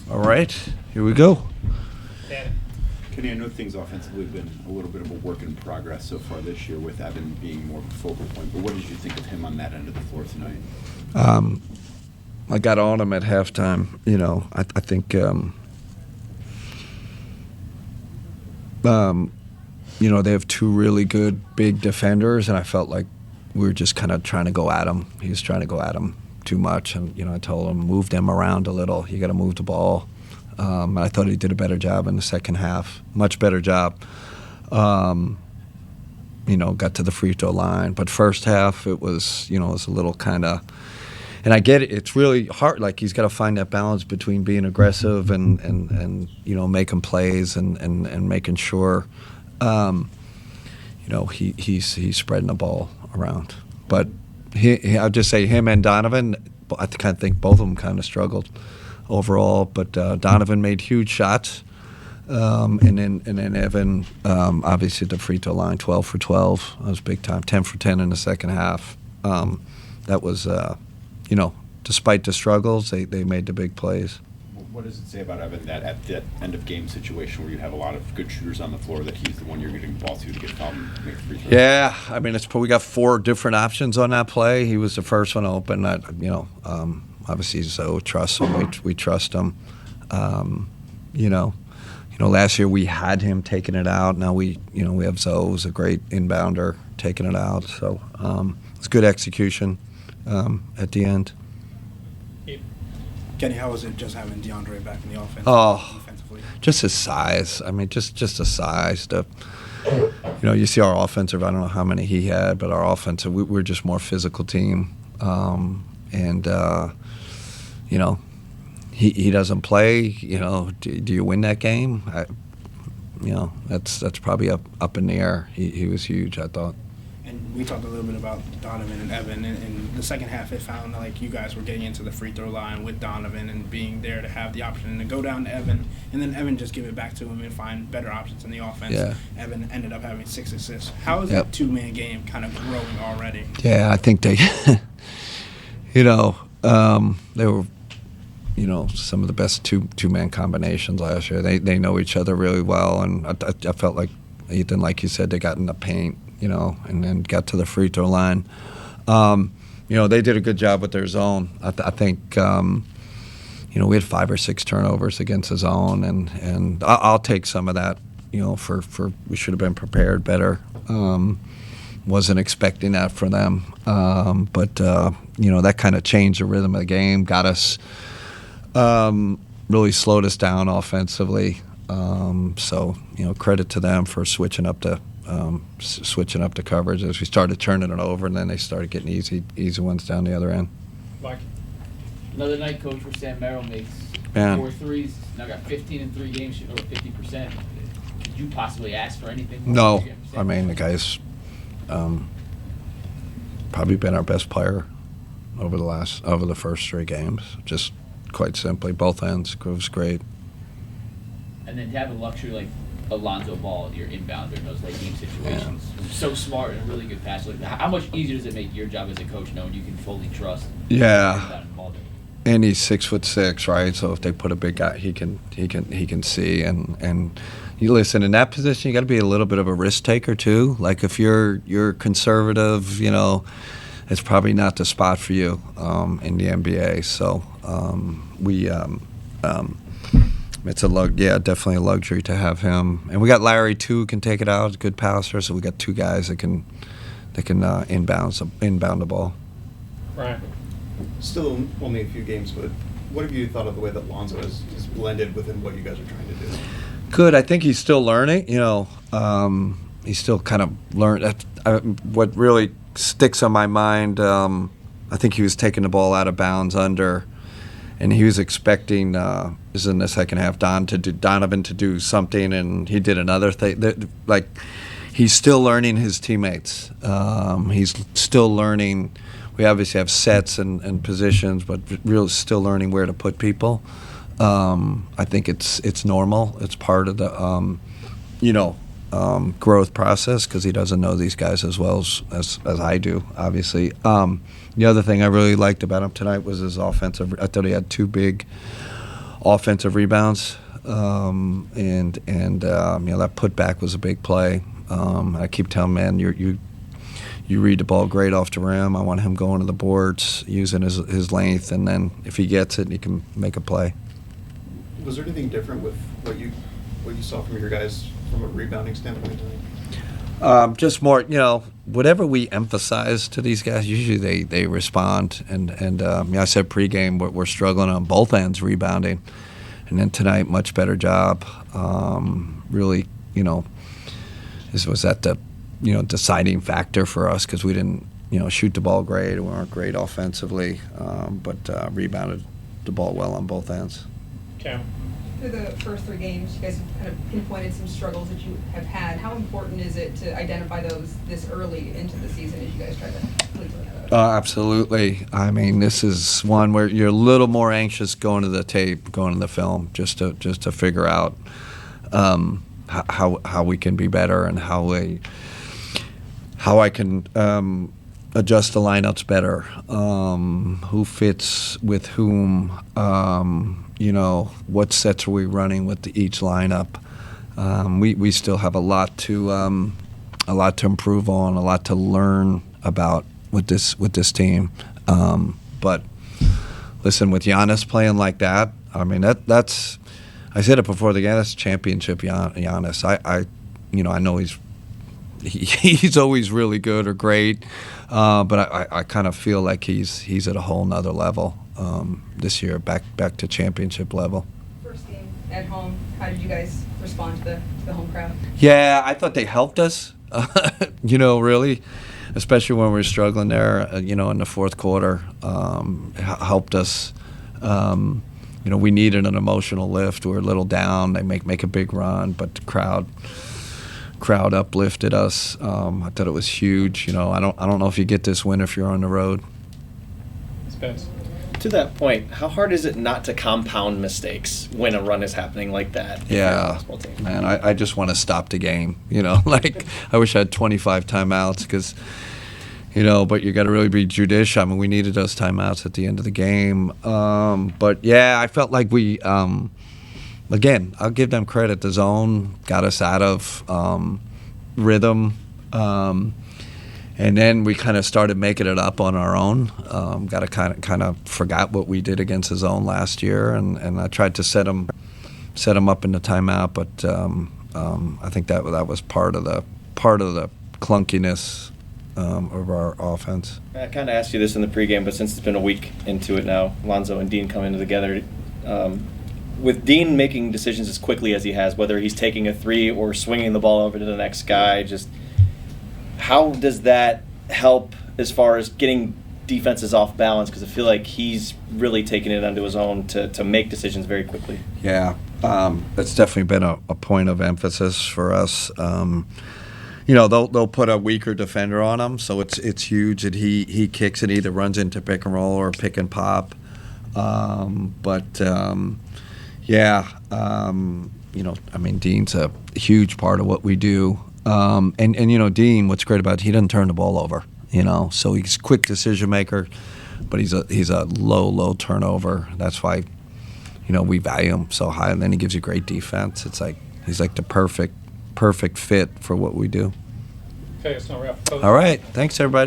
All right, here we go. Kenny, I know things offensively have been a little bit of a work in progress so far this year with Evan being more of a focal point, but what did you think of him on that end of the floor tonight? I got on him at halftime. I think, they have two really good big defenders, and I felt like we were just kind of trying to go at him. He was trying to go at him too much, and I told him, move them around a little. You got to move the ball. I thought he did a better job in the second half, much better job. Got to the free throw line, but first half it was, it was a little kind of. And I get it. It's really hard. Like, he's got to find that balance between being aggressive and making plays and making sure, he's spreading the ball around. But I'll just say him and Donovan, I kind of think both of them kind of struggled overall. But Donovan made huge shots, and then Evan, obviously at the free throw line, 12 for 12. That was big time. 10 for 10 in the second half. That was. Despite the struggles, they made the big plays. What does it say about Evan that at the end of game situation where you have a lot of good shooters on the floor that he's the one you're getting the ball to get fouled and make the free throw? Yeah, I mean, we got four different options on that play. He was the first one open. Obviously Zoe trusts him. We trust him. Last year we had him taking it out. Now we have Zoe, who's a great inbounder, taking it out. So it's good execution. At the end. Kenny, how was it just having DeAndre back in the offense? Defensively? Just his size. I mean, just the size. You see our offensive. I don't know how many he had, but our offensive, we're just more physical team. He doesn't play. Do you win that game? That's probably up in the air. He was huge, I thought. And we talked a little bit about Donovan and Evan. In the second half, it found like you guys were getting into the free throw line with Donovan and being there to have the option to go down to Evan, and then Evan just give it back to him and find better options in the offense. Yeah. Evan ended up having 6 assists. How is that two-man game kind of growing already? Yeah, I think they, they were, some of the best two-man combinations last year. They know each other really well, and I felt like Ethan, like you said, they got in the paint. And then got to the free throw line. They did a good job with their zone. I think, we had 5 or 6 turnovers against the zone, and I'll take some of that, for we should have been prepared better. Wasn't expecting that for them. But that kind of changed the rhythm of the game, got us, really slowed us down offensively. So, credit to them for switching up the coverage as we started turning it over, and then they started getting easy ones down the other end. Mike. Another night, Coach, where Sam Merrill makes 4 threes. Now got 15 in 3 games, shooting over 50%. Could you possibly ask for anything more? No. I mean, the guy's probably been our best player over the first 3 games. Just quite simply, both ends. Groove's great. And then to have a luxury like Alonzo Ball, your inbounder in those late game situations, so smart and a really good passer. Like, how much easier does it make your job as a coach knowing you can fully trust? Yeah, and he's 6'6", right? So if they put a big guy, he can see. And you listen, in that position, you got to be a little bit of a risk taker too. Like if you're conservative, it's probably not the spot for you in the NBA. So it's definitely a luxury to have him. And we got Larry too, who can take it out, good passer. So we got 2 guys that can inbound the ball. Right. Still only a few games, but what have you thought of the way that Lonzo has blended within what you guys are trying to do? Good. I think he's still learning. He's still kind of learning. What really sticks on my mind, I think he was taking the ball out of bounds under. And he was expecting, this is in the second half, Donovan to do something, and he did another thing. Like, he's still learning his teammates. He's still learning. We obviously have sets and positions, but really still learning where to put people. I think it's normal. It's part of the, growth process because he doesn't know these guys as well as I do, obviously. The other thing I really liked about him tonight was his offensive. I thought he had 2 big offensive rebounds, and that putback was a big play. I keep telling man, you read the ball great off the rim. I want him going to the boards, using his length, and then if he gets it, he can make a play. Was there anything different with what you saw from your guys from a rebounding standpoint tonight? Just more, whatever we emphasize to these guys, usually they respond. And I said pregame, we're struggling on both ends rebounding. And then tonight, much better job. Really, this was at the, deciding factor for us because we didn't, shoot the ball great. We weren't great offensively, but rebounded the ball well on both ends. Cam. Through the first 3 games, you guys have kind of pinpointed some struggles that you have had. How important is it to identify those this early into the season as you guys try to clean that up? Absolutely. I mean, this is one where you're a little more anxious going to the tape, going to the film, just to figure out how we can be better and how I can adjust the lineups better, who fits with whom, what sets are we running with each lineup. We still have a lot to improve on, a lot to learn about with this team. But listen, with Giannis playing like that, I mean that's I said it before the game. That's championship Giannis. I know he's always really good or great, but I kind of feel like he's at a whole nother level this year, back to championship level. First game at home, how did you guys respond to the home crowd? Yeah, I thought they helped us, really, especially when we were struggling there, in the fourth quarter, helped us. We needed an emotional lift. We were a little down. They make a big run, but the crowd uplifted us. I thought it was huge. I don't know if you get this win if you're on the road. Spence. To that point, how hard is it not to compound mistakes when a run is happening like that? Yeah, man, I just want to stop the game. Like I wish I had 25 timeouts because, but you got to really be judicious. I mean, we needed those timeouts at the end of the game. But yeah, I felt like we. Again, I'll give them credit. The zone got us out of rhythm, and then we kind of started making it up on our own. Got to kind of forgot what we did against the zone last year, and I tried to set them up in the timeout, but I think that was part of the clunkiness of our offense. I kind of asked you this in the pregame, but since it's been a week into it now, Lonzo and Dean coming together. With Dean making decisions as quickly as he has, whether he's taking a 3 or swinging the ball over to the next guy, just how does that help as far as getting defenses off balance? Because I feel like he's really taking it onto his own to make decisions very quickly. Yeah, it's definitely been a point of emphasis for us. They'll put a weaker defender on him, so it's huge that he kicks it, either runs into pick and roll or pick and pop. Dean's a huge part of what we do. Dean, what's great about it, he doesn't turn the ball over, so he's a quick decision maker, but he's a low turnover. That's why, we value him so high, and then he gives you great defense. It's like he's like the perfect fit for what we do. Okay, it's not wrap. All right. Thanks, everybody.